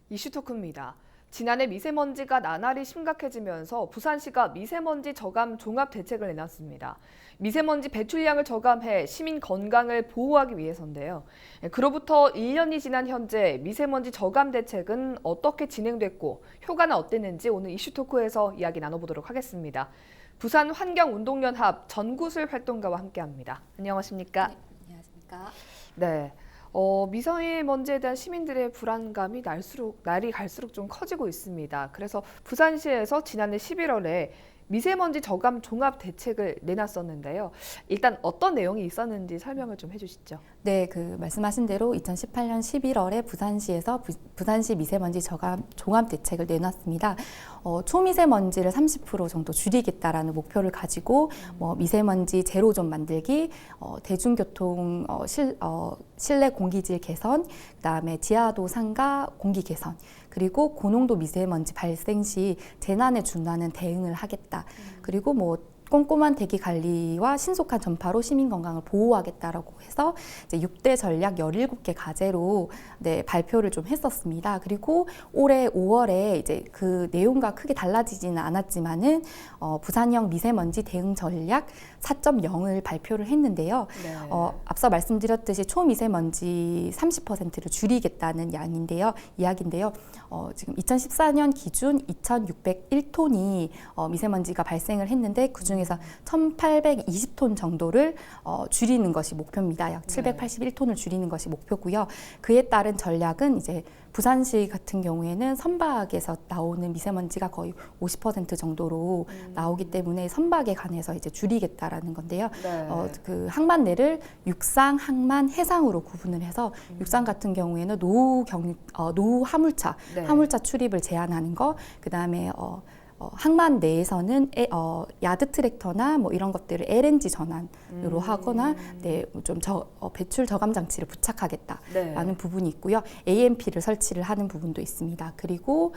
이슈 토크입니다. 지난해 미세먼지가 나날이 심각해지면서 부산시가 미세먼지 저감 종합 대책을 내놨습니다. 미세먼지 배출량을 저감해 시민 건강을 보호하기 위해서인데요. 그로부터 1년이 지난 현재 미세먼지 저감 대책은 어떻게 진행됐고 효과는 어땠는지 오늘 이슈 토크에서 이야기 나눠보도록 하겠습니다. 부산 환경운동연합 전구슬 활동가와 함께합니다. 안녕하십니까? 네, 안녕하십니까? 네. 미세먼지에 대한 시민들의 불안감이 날이 갈수록 좀 커지고 있습니다. 그래서 부산시에서 지난해 11월에 미세먼지 저감 종합 대책을 내놨었는데요. 일단 어떤 내용이 있었는지 설명을 좀 해주시죠. 네, 말씀하신 대로 2018년 11월에 부산시에서 부산시 미세먼지 저감 종합 대책을 내놨습니다. 초미세먼지를 30% 정도 줄이겠다라는 목표를 가지고 미세먼지 제로존 만들기, 대중교통 실내 공기질 개선, 그다음에 지하도 상가 공기 개선, 그리고 고농도 미세먼지 발생 시 재난에 준하는 대응을 하겠다. 그리고 꼼꼼한 대기 관리와 신속한 전파로 시민 건강을 보호하겠다라고 해서 이제 6대 전략 17개 과제로 발표를 좀 했었습니다. 그리고 올해 5월에 이제 그 내용과 크게 달라지지는 않았지만은 부산형 미세먼지 대응 전략 4.0을 발표를 했는데요. 네. 앞서 말씀드렸듯이 초미세먼지 30%를 줄이겠다는 이야기인데요. 지금 2014년 기준 2,601톤이 미세먼지가 발생을 했는데 그중에서 1,820톤 정도를 줄이는 것이 목표입니다. 약 781톤을 줄이는 것이 목표고요. 그에 따른 전략은 이제 부산시 같은 경우에는 선박에서 나오는 미세먼지가 거의 50% 정도로 나오기 때문에 선박에 관해서 이제 줄이겠다라는 건데요. 네. 그 항만내를 육상, 항만, 해상으로 구분을 해서 육상 같은 경우에는 노후 화물차, 네. 화물차 출입을 제한하는 거, 그 다음에 항만 내에서는 야드 트랙터나 이런 것들을 LNG 전환으로 하거나 좀 배출 저감 장치를 부착하겠다라는 부분이 있고요. AMP를 설치를 하는 부분도 있습니다. 그리고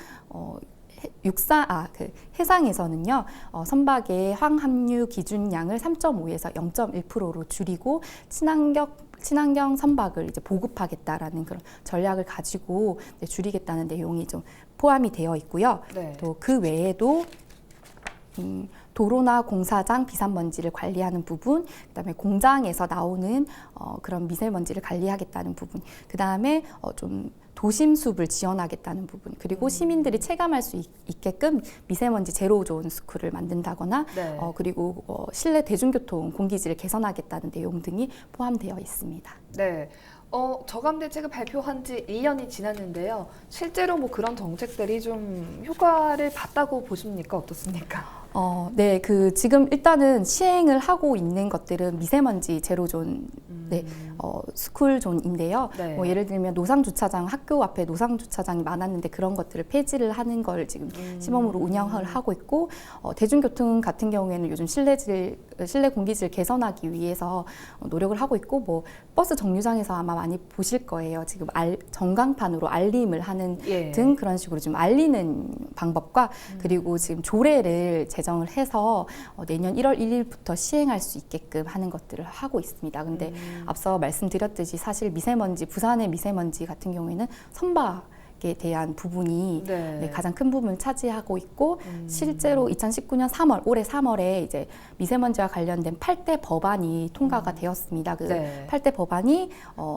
해상에서는요, 선박의 황합류 기준량을 3.5에서 0.1%로 줄이고 친환경 선박을 이제 보급하겠다라는 그런 전략을 가지고 줄이겠다는 내용이 좀 포함이 되어 있고요. 네. 또 그 외에도 도로나 공사장 비산먼지를 관리하는 부분, 그다음에 공장에서 나오는 그런 미세먼지를 관리하겠다는 부분, 그다음에 좀 도심 숲을 지원하겠다는 부분, 그리고 시민들이 체감할 수 있게끔 미세먼지 제로존 스쿨을 만든다거나 네. 그리고 실내 대중교통 공기질을 개선하겠다는 내용 등이 포함되어 있습니다. 네. 저감 대책을 발표한 지 1년이 지났는데요. 실제로 그런 정책들이 좀 효과를 봤다고 보십니까? 어떻습니까? 네, 지금 일단은 시행을 하고 있는 것들은 미세먼지 제로존, 스쿨존인데요. 네. 예를 들면 노상주차장, 학교 앞에 노상주차장이 많았는데 그런 것들을 폐지를 하는 걸 지금 시범으로 운영을 하고 있고, 대중교통 같은 경우에는 요즘 실내 공기질 개선하기 위해서 노력을 하고 있고, 버스 정류장에서 아마 많이 보실 거예요. 지금 전광판으로 알림을 하는 등 그런 식으로 좀 알리는 방법과 그리고 지금 조례를 제정을 해서 내년 1월 1일부터 시행할 수 있게끔 하는 것들을 하고 있습니다. 근데 앞서 말씀드렸듯이 사실 부산의 미세먼지 같은 경우에는 선박에 대한 부분이 가장 큰 부분을 차지하고 있고, 실제로 2019년 3월, 올해 3월에 이제 미세먼지와 관련된 8대 법안이 통과가 되었습니다. 8대 법안이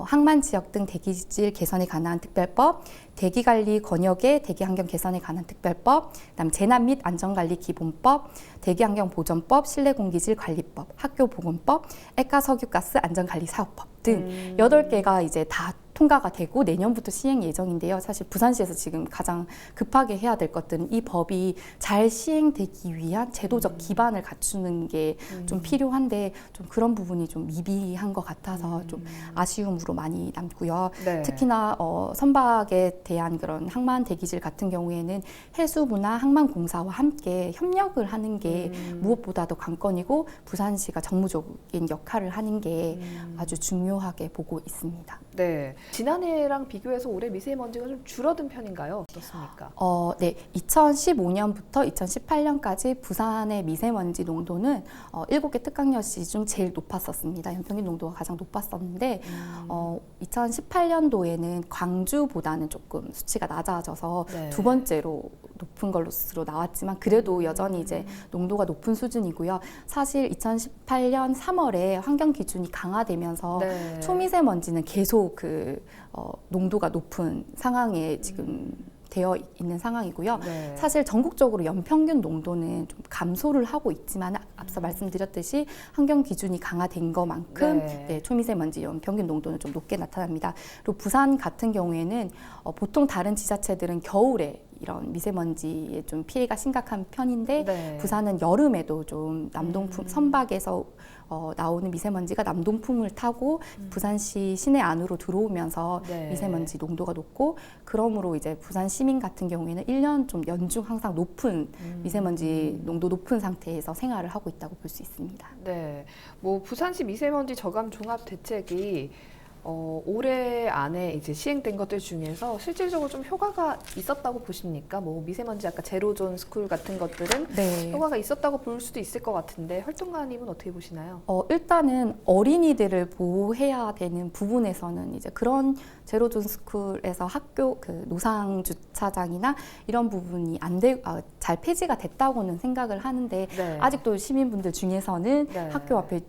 항만 지역 등 대기질 개선에 관한 특별법, 대기관리 권역의 대기환경 개선에 관한 특별법, 그다음 재난 및 안전관리 기본법, 대기환경보전법, 실내공기질 관리법, 학교보건법, 액화석유가스 안전관리 사업법 등 8개가 이제 다 통과가 되고 내년부터 시행 예정인데요. 사실 부산시에서 지금 가장 급하게 해야 될 것들은 이 법이 잘 시행되기 위한 제도적 기반을 갖추는 게 좀 필요한데 좀 그런 부분이 좀 미비한 것 같아서 좀 아쉬움으로 많이 남고요. 네. 특히나 선박에 대한 그런 항만 대기질 같은 경우에는 해수부나 항만공사와 함께 협력을 하는 게 무엇보다도 관건이고 부산시가 정무적인 역할을 하는 게 아주 중요하게 보고 있습니다. 네. 지난해랑 비교해서 올해 미세먼지가 좀 줄어든 편인가요? 어떻습니까? 네, 2015년부터 2018년까지 부산의 미세먼지 농도는 7개 특강여시 중 제일 높았었습니다. 연평균 농도가 가장 높았었는데 2018년도에는 광주보다는 조금 수치가 낮아져서 네. 두 번째로 높은 것으로 나왔지만 그래도 여전히 이제 농도가 높은 수준이고요. 사실 2018년 3월에 환경 기준이 강화되면서 네. 초미세먼지는 계속 농도가 높은 상황에 지금 되어 있는 상황이고요. 네. 사실 전국적으로 연평균 농도는 좀 감소를 하고 있지만 앞서 말씀드렸듯이 환경 기준이 강화된 것만큼 네. 초미세먼지 연평균 농도는 좀 높게 나타납니다. 그리고 부산 같은 경우에는 보통 다른 지자체들은 겨울에 이런 미세먼지에 좀 피해가 심각한 편인데 네. 부산은 여름에도 좀 남동풍 선박에서 나오는 미세먼지가 남동풍을 타고 부산시 시내 안으로 들어오면서 네. 미세먼지 농도가 높고 그러므로 이제 부산 시민 같은 경우에는 1년 좀 연중 항상 높은 미세먼지 농도 높은 상태에서 생활을 하고 있다고 볼 수 있습니다. 네, 뭐 부산시 미세먼지 저감 종합 대책이 올해 안에 이제 시행된 것들 중에서 실질적으로 좀 효과가 있었다고 보십니까? 뭐 미세먼지 아까 제로존 스쿨 같은 것들은 네. 효과가 있었다고 볼 수도 있을 것 같은데 활동가님은 어떻게 보시나요? 일단은 어린이들을 보호해야 되는 부분에서는 이제 그런 제로존 스쿨에서 학교 노상 주차장이나 이런 부분이 잘 폐지가 됐다고는 생각을 하는데 네. 아직도 시민분들 중에서는 네. 학교 앞에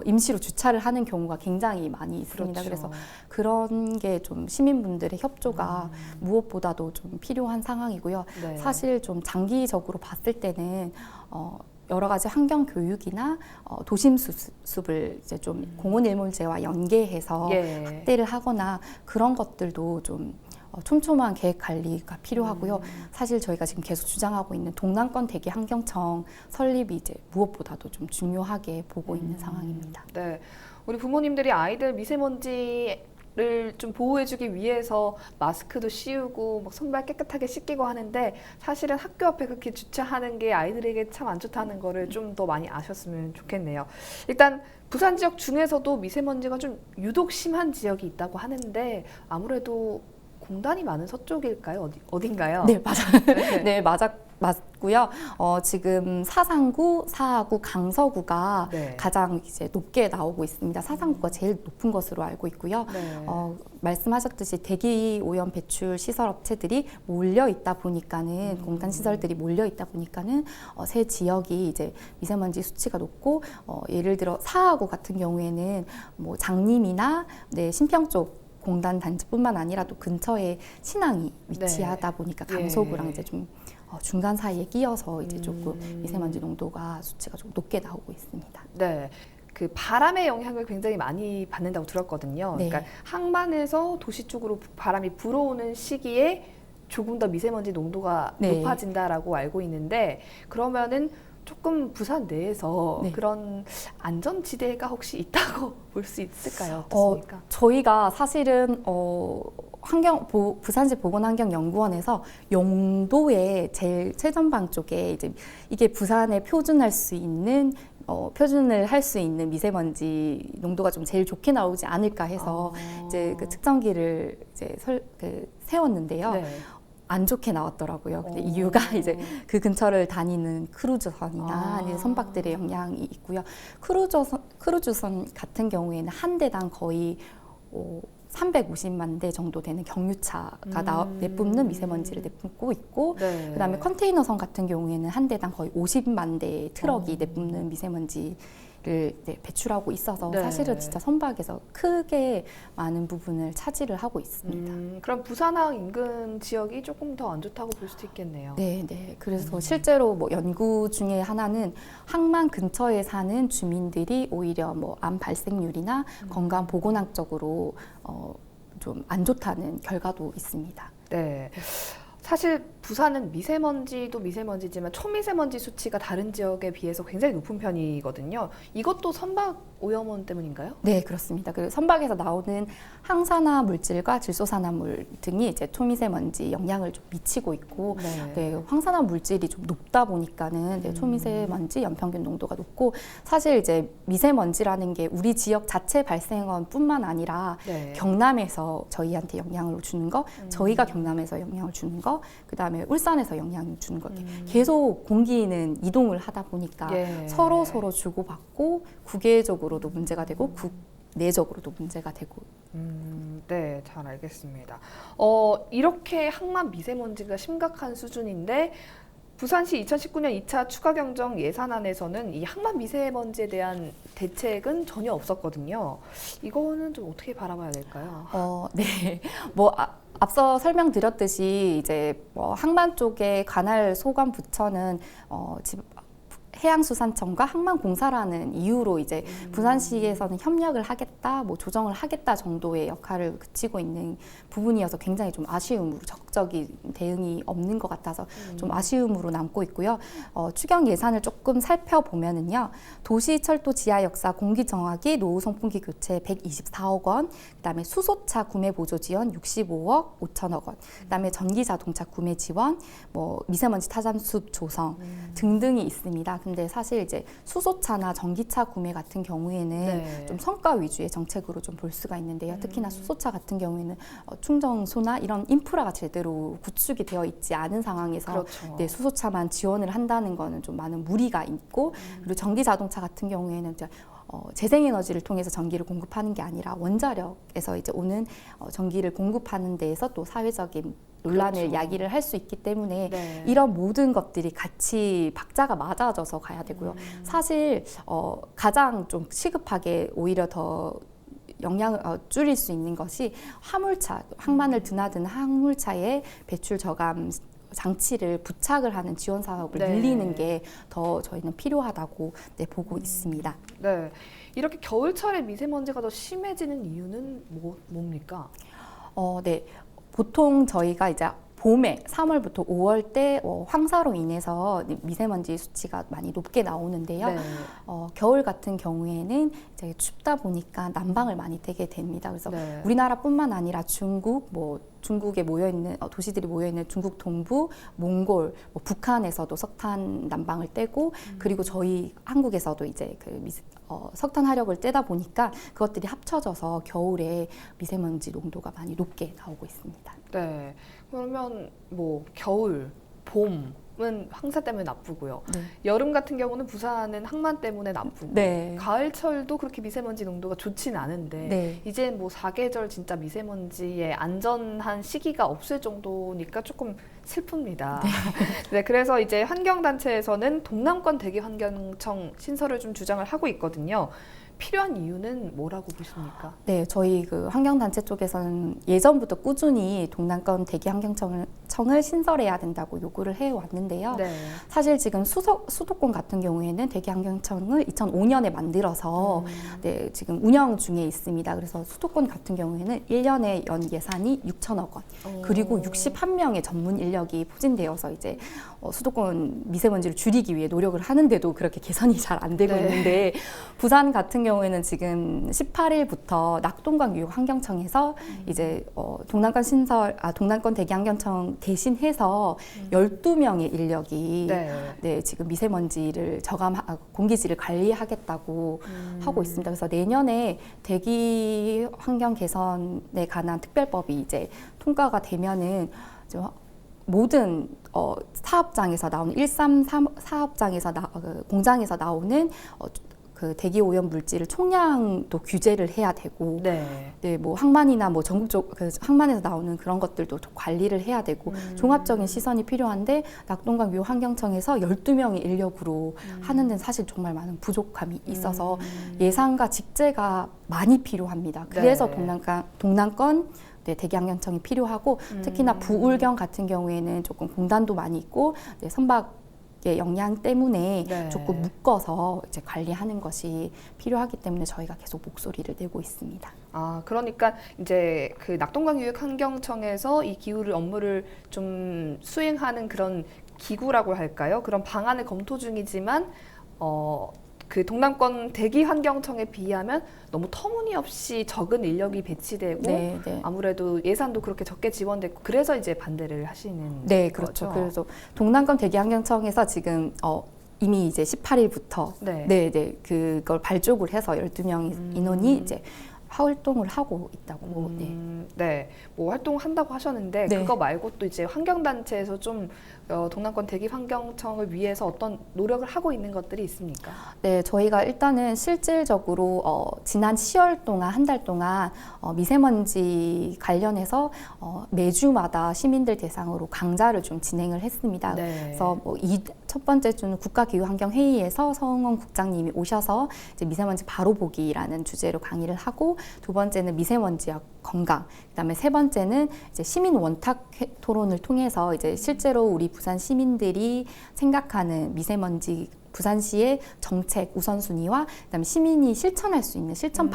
임시로 주차를 하는 경우가 굉장히 많이 있습니다. 그렇죠. 그래서 그런 게 좀 시민분들의 협조가 무엇보다도 좀 필요한 상황이고요. 네. 사실 좀 장기적으로 봤을 때는 여러 가지 환경 교육이나 도심 수습을 이제 좀 공원일몰제와 연계해서 예. 확대를 하거나 그런 것들도 좀 촘촘한 계획 관리가 필요하고요. 사실 저희가 지금 계속 주장하고 있는 동남권 대기 환경청 설립이 이제 무엇보다도 좀 중요하게 보고 있는 상황입니다. 네, 우리 부모님들이 아이들 미세먼지를 좀 보호해주기 위해서 마스크도 씌우고 막 손발 깨끗하게 씻기고 하는데 사실은 학교 앞에 그렇게 주차하는 게 아이들에게 참 안 좋다는 거를 좀 더 많이 아셨으면 좋겠네요. 일단 부산 지역 중에서도 미세먼지가 좀 유독 심한 지역이 있다고 하는데 아무래도 공단이 많은 서쪽일까요? 어딘가요? 네, 맞아요. 네. 네, 맞고요. 지금 사상구, 사하구, 강서구가 네. 가장 이제 높게 나오고 있습니다. 사상구가 제일 높은 것으로 알고 있고요. 네. 말씀하셨듯이 대기 오염 배출 시설 업체들이 몰려 있다 보니까는 공단 시설들이 몰려 있다 보니까는 새 지역이 이제 미세먼지 수치가 높고 예를 들어 사하구 같은 경우에는 뭐 장림이나 신평 쪽 공단 단지뿐만 아니라 또 근처에 신항이 위치하다 보니까 강서구랑 이제 좀 중간 사이에 끼어서 이제 조금 미세먼지 농도가 수치가 좀 높게 나오고 있습니다. 네. 그 바람의 영향을 굉장히 많이 받는다고 들었거든요. 네. 그러니까 항만에서 도시 쪽으로 바람이 불어오는 시기에 조금 더 미세먼지 농도가 네. 높아진다라고 알고 있는데 그러면은 조금 부산 내에서 네. 그런 안전지대가 혹시 있다고 볼 수 있을까요? 어떻습니까? 저희가 사실은 부산시 보건환경연구원에서 영도의 제일 최전방 쪽에 이제 이게 부산에 표준을 할 수 있는 미세먼지 농도가 좀 제일 좋게 나오지 않을까 해서 이제 그 측정기를 이제 세웠는데요. 네. 안 좋게 나왔더라고요. 근데 이유가 이제 그 근처를 다니는 크루즈선이나 아니면 선박들의 영향이 있고요. 크루즈선 같은 경우에는 한 대당 거의 350만 대 정도 되는 경유차가 내뿜는 미세먼지를 내뿜고 있고 네. 그다음에 컨테이너선 같은 경우에는 한 대당 거의 50만 대의 트럭이 내뿜는 미세먼지를 배출하고 있어서 네. 사실은 진짜 선박에서 크게 많은 부분을 차지를 하고 있습니다. 그럼 부산항 인근 지역이 조금 더 안 좋다고 볼 수도 있겠네요. 네. 그래서 실제로 뭐 연구 중에 하나는 항만 근처에 사는 주민들이 오히려 뭐 암 발생률이나 건강 보건학적으로 좀 안 좋다는 결과도 있습니다. 네. 사실 부산은 미세먼지도 미세먼지지만 초미세먼지 수치가 다른 지역에 비해서 굉장히 높은 편이거든요. 이것도 선박 오염원 때문인가요? 네, 그렇습니다. 그 선박에서 나오는 항산화 물질과 질소산화물 등이 이제 초미세먼지 영향을 좀 미치고 있고, 네, 황산화 물질이 좀 높다 보니까는 네, 초미세먼지 연평균 농도가 높고, 사실 이제 미세먼지라는 게 우리 지역 자체 발생원뿐만 아니라 네. 경남에서 저희한테 영향을 주는 거, 저희가 경남에서 영향을 주는 거, 그 다음에 울산에서 영향을 주는 거, 계속 공기는 이동을 하다 보니까 예. 서로 주고받고 국외적으로도 문제가 되고 국내적으로도 문제가 되고. 네, 잘 알겠습니다. 이렇게 항만 미세먼지가 심각한 수준인데 부산시 2019년 2차 추가 경정 예산안에서는 이 항만 미세먼지에 대한 대책은 전혀 없었거든요. 이거는 좀 어떻게 바라봐야 될까요? 네. 앞서 설명드렸듯이 이제 항만 쪽에 관할 소관 부처는 해양수산청과 항만공사라는 이유로 이제 부산시에서는 협력을 하겠다, 조정을 하겠다 정도의 역할을 그치고 있는 부분이어서 굉장히 좀 아쉬움으로 적극적인 대응이 없는 것 같아서 좀 아쉬움으로 남고 있고요. 추경 예산을 조금 살펴보면은요, 도시철도 지하역사 공기정화기 노후 송풍기 교체 124억 원, 그다음에 수소차 구매 보조 지원 65억 5천억 원, 그다음에 전기자동차 구매 지원, 미세먼지 타산숲 조성 등등이 있습니다. 근데 사실 이제 수소차나 전기차 구매 같은 경우에는 네. 좀 성과 위주의 정책으로 좀 볼 수가 있는데요. 특히나 수소차 같은 경우에는 충전소나 이런 인프라가 제대로 구축이 되어 있지 않은 상황에서 그렇죠. 네, 수소차만 지원을 한다는 거는 좀 많은 무리가 있고, 그리고 전기자동차 같은 경우에는 이제 재생에너지를 통해서 전기를 공급하는 게 아니라 원자력에서 이제 오는 전기를 공급하는 데에서 또 사회적인 논란을 그렇죠. 야기를 할 수 있기 때문에 네. 이런 모든 것들이 같이 박자가 맞아져서 가야 되고요. 사실 가장 좀 시급하게 오히려 더 영향을 줄일 수 있는 것이 화물차, 항만을 드나든 항물차에 배출 저감 장치를 부착을 하는 지원 사업을 네. 늘리는 게 더 저희는 필요하다고 보고 있습니다. 네. 이렇게 겨울철에 미세먼지가 더 심해지는 이유는 뭡니까? 네. 보통 저희가 이제 봄에 3월부터 5월 때 황사로 인해서 미세먼지 수치가 많이 높게 나오는데요. 네. 겨울 같은 경우에는 이제 춥다 보니까 난방을 많이 떼게 됩니다. 그래서 네. 우리나라뿐만 아니라 중국에 모여있는 도시들이 모여있는 중국 동부, 몽골, 북한에서도 석탄 난방을 떼고, 그리고 저희 한국에서도 이제 석탄 화력을 떼다 보니까 그것들이 합쳐져서 겨울에 미세먼지 농도가 많이 높게 나오고 있습니다. 네. 그러면 겨울, 봄은 황사 때문에 나쁘고요. 네. 여름 같은 경우는 부산은 항만 때문에 나쁘고, 네. 가을철도 그렇게 미세먼지 농도가 좋지는 않은데 네. 이제 사계절 진짜 미세먼지에 안전한 시기가 없을 정도니까 조금 슬픕니다. 네, 그래서 이제 환경단체에서는 동남권 대기환경청 신설을 좀 주장을 하고 있거든요. 필요한 이유는 뭐라고 보십니까? 네, 저희 환경단체 쪽에서는 예전부터 꾸준히 동남권 대기환경청을 신설해야 된다고 요구를 해왔는데요. 네. 사실 지금 수도권 같은 경우에는 대기환경청을 2005년에 만들어서 네, 지금 운영 중에 있습니다. 그래서 수도권 같은 경우에는 1년에 연 예산이 6천억 원, 그리고 61명의 전문 인력이 포진되어서 이제 수도권 미세먼지를 줄이기 위해 노력을 하는데도 그렇게 개선이 잘 안 되고 네. 있는데, 부산 같은 경우에는 지금 18일부터 낙동강 유역환경청에서 이제 동남권 대기환경청 대신해서 12명의 인력이 네, 지금 미세먼지를 공기질을 관리하겠다고 하고 있습니다. 그래서 내년에 대기 환경 개선에 관한 특별법이 이제 통과가 되면은 모든 사업장에서 나오는 133 사업장에서 공장에서 나오는 대기 오염 물질을 총량도 규제를 해야 되고, 네. 네, 항만이나 전국적 항만에서 나오는 그런 것들도 관리를 해야 되고, 종합적인 시선이 필요한데 낙동강 유역환경청에서 12명의 인력으로 하는 데는 사실 정말 많은 부족함이 있어서 예산과 직제가 많이 필요합니다. 그래서 네. 동남권 네, 대기환경청이 필요하고, 특히나 부울경 같은 경우에는 조금 공단도 많이 있고, 네, 선박의 영향 때문에 네. 조금 묶어서 이제 관리하는 것이 필요하기 때문에 저희가 계속 목소리를 내고 있습니다. 그러니까 이제 낙동강 유역환경청에서 이 기후를 업무를 좀 수행하는 그런 기구라고 할까요? 그런 방안을 검토 중이지만 그 동남권 대기환경청에 비하면 너무 터무니없이 적은 인력이 배치되고 네, 네. 아무래도 예산도 그렇게 적게 지원됐고 그래서 이제 반대를 하시는 네, 그렇죠. 거죠. 그래서 동남권 대기환경청에서 지금 이미 이제 18일부터 네. 그걸 발족을 해서 12명 인원이 이제 활동을 하고 있다고. 네, 뭐 활동한다고 하셨는데 네. 그거 말고 또 이제 환경단체에서 좀 동남권 대기환경청을 위해서 어떤 노력을 하고 있는 것들이 있습니까? 네, 저희가 일단은 실질적으로 지난 10월 동안 한 달 동안 미세먼지 관련해서 매주마다 시민들 대상으로 강좌를 좀 진행을 했습니다. 네. 그래서 첫 번째 주는 국가기후환경회의에서 서응원 국장님이 오셔서 이제 미세먼지 바로 보기라는 주제로 강의를 하고, 두 번째는 미세먼지와 건강, 그다음에 세 번째는 이제 시민 원탁 토론을 통해서 이제 실제로 우리 부산 시민들이 생각하는 미세먼지 부산시의 정책 우선순위와 그다음에 시민이 실천할 수 있는 실천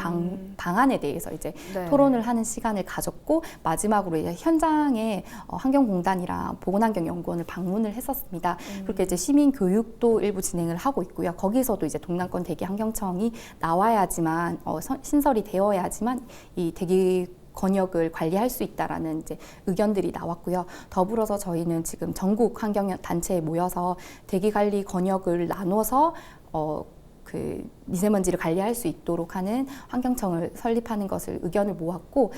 방안에 대해서 이제 네. 토론을 하는 시간을 가졌고, 마지막으로 이제 현장에 환경공단이랑 보건환경연구원을 방문을 했었습니다. 그렇게 이제 시민 교육도 일부 진행을 하고 있고요. 거기서도 이제 동남권 대기환경청이 나와야지만 신설이 되어야지만 이 대기 권역을 관리할 수 있다라는 이제 의견들이 나왔고요. 더불어서 저희는 지금 전국 환경 단체에 모여서 대기 관리 권역을 나눠서 그 미세먼지를 관리할 수 있도록 하는 환경청을 설립하는 것을 의견을 모았고,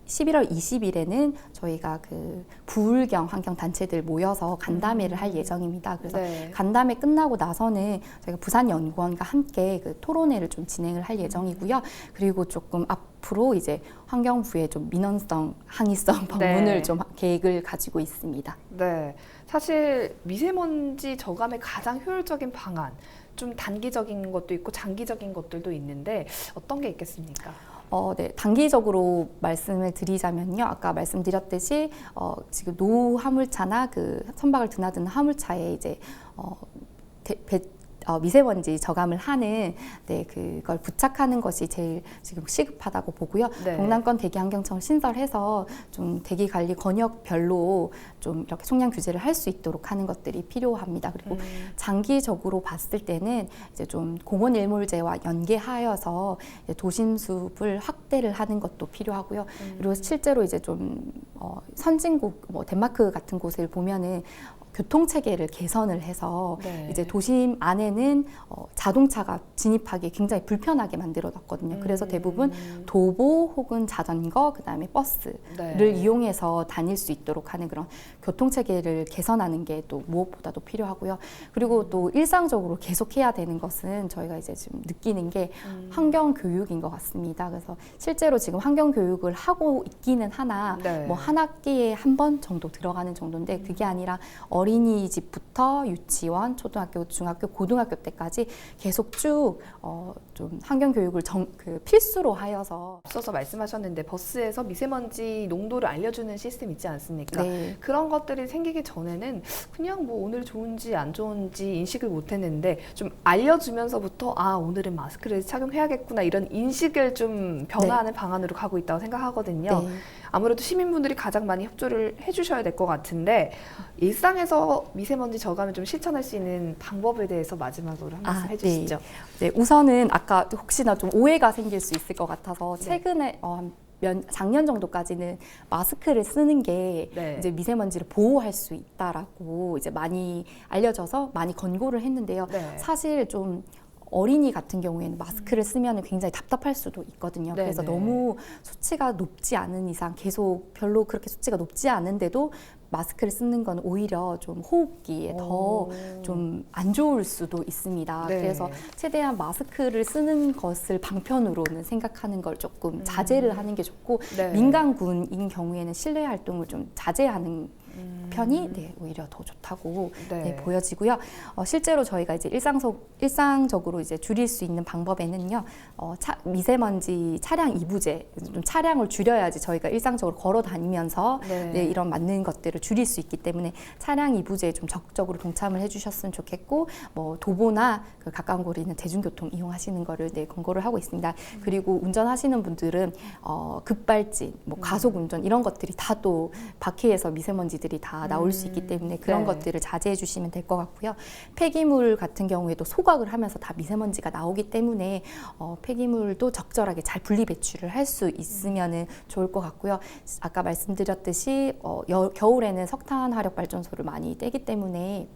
11월 20일에는 저희가 그 부울경 환경단체들 모여서 간담회를 할 예정입니다. 그래서 네. 간담회 끝나고 나서는 저희가 부산연구원과 함께 그 토론회를 좀 진행을 할 예정이고요. 그리고 조금 앞으로 이제 환경부에 좀 민원성, 항의성 방문을 네. 좀 계획을 가지고 있습니다. 네, 사실 미세먼지 저감의 가장 효율적인 방안, 좀 단기적인 것도 있고 장기적인 것들도 있는데 어떤 게 있겠습니까? 네, 단기적으로 말씀을 드리자면요. 아까 말씀드렸듯이 지금 노후 화물차나 그 선박을 드나드는 화물차에 이제 미세먼지 저감을 하는 그걸 부착하는 것이 제일 지금 시급하다고 보고요. 네. 동남권 대기환경청을 신설해서 좀 대기 관리 권역별로 좀 이렇게 총량 규제를 할 수 있도록 하는 것들이 필요합니다. 그리고 장기적으로 봤을 때는 이제 좀 공원 일몰제와 연계하여서 이제 도심 숲을 확대를 하는 것도 필요하고요. 그리고 실제로 이제 좀 선진국 뭐 덴마크 같은 곳을 보면은 교통 체계를 개선을 해서 네. 이제 도심 안에는 자동차가 진입하기 굉장히 불편하게 만들어놨거든요. 그래서 대부분 도보 혹은 자전거, 그다음에 버스를 네. 이용해서 다닐 수 있도록 하는 그런 교통 체계를 개선하는 게 또 무엇보다도 필요하고요. 그리고 또 일상적으로 계속해야 되는 것은 저희가 이제 지금 느끼는 게 환경 교육인 것 같습니다. 그래서 실제로 지금 환경 교육을 하고 있기는 하나 네. 뭐 한 학기에 한 번 정도 들어가는 정도인데, 그게 아니라 어린이집부터 유치원, 초등학교, 중학교, 고등학교 때까지 계속 쭉 좀 환경 교육을 필수로 하여서. 앞서서 말씀하셨는데 버스에서 미세먼지 농도를 알려주는 시스템 있지 않습니까? 네. 그런 것들이 생기기 전에는 그냥 뭐 오늘 좋은지 안 좋은지 인식을 못했는데 좀 알려주면서부터 오늘은 마스크를 착용해야겠구나 이런 인식을 좀 변화하는 방안으로 가고 있다고 생각하거든요. 네. 아무래도 시민분들이 가장 많이 협조를 해주셔야 될 것 같은데 일상에서 미세먼지 저감을 좀 실천할 수 있는 방법에 대해서 마지막으로 한 말씀 해주시죠. 네, 우선은 아까 혹시나 좀 오해가 생길 수 있을 것 같아서 네. 최근에 작년 정도까지는 마스크를 쓰는 게 네. 이제 미세먼지를 보호할 수 있다라고 이제 많이 알려져서 많이 권고를 했는데요. 네. 사실 좀 어린이 같은 경우에는 마스크를 쓰면 굉장히 답답할 수도 있거든요. 네, 그래서 네. 너무 수치가 높지 않은 이상 계속 별로 그렇게 수치가 높지 않은데도 마스크를 쓰는 건 오히려 좀 호흡기에 더 좀 안 좋을 수도 있습니다. 네. 그래서 최대한 마스크를 쓰는 것을 방편으로는 생각하는 걸 조금 자제를 하는 게 좋고, 네. 민간군인 경우에는 실내 활동을 좀 자제하는 편이 오히려 더 좋다고 네. 보여지고요. 실제로 저희가 이제 일상적으로 이제 줄일 수 있는 방법에는요, 미세먼지 차량 이부제, 좀 차량을 줄여야지 저희가 일상적으로 걸어 다니면서 네. 이런 맞는 것들을 것들을 줄일 수 있기 때문에 차량 이부제에 좀 적극적으로 동참을 해주셨으면 좋겠고 뭐 도보나 그 가까운 거리 있는 대중교통 이용하시는 거를 권고를 하고 있습니다. 그리고 운전하시는 분들은 급발진, 뭐 가속 운전 이런 것들이 다 또 바퀴에서 미세먼지들이 다 나올 수 있기 때문에 그런 네. 것들을 자제해 주시면 될 것 같고요. 폐기물 같은 경우에도 소각을 하면서 다 미세먼지가 나오기 때문에 폐기물도 적절하게 잘 분리 배출을 할 수 있으면 좋을 것 같고요. 아까 말씀드렸듯이 겨울에는 석탄 화력 발전소를 많이 떼기 때문에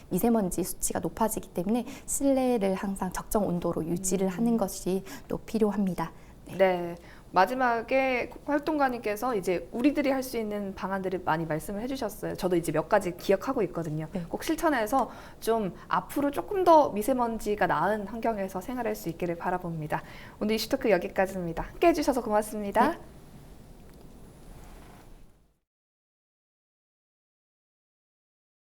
미세먼지 수치가 높아지기 때문에 실내를 항상 적정 온도로 유지를 하는 것이 또 필요합니다. 네. 마지막에 활동가님께서 이제 우리들이 할 수 있는 방안들을 많이 말씀을 해주셨어요. 저도 이제 몇 가지 기억하고 있거든요. 네. 꼭 실천해서 좀 앞으로 조금 더 미세먼지가 나은 환경에서 생활할 수 있기를 바라봅니다. 오늘 이슈토크 여기까지입니다. 함께 해주셔서 고맙습니다. 네.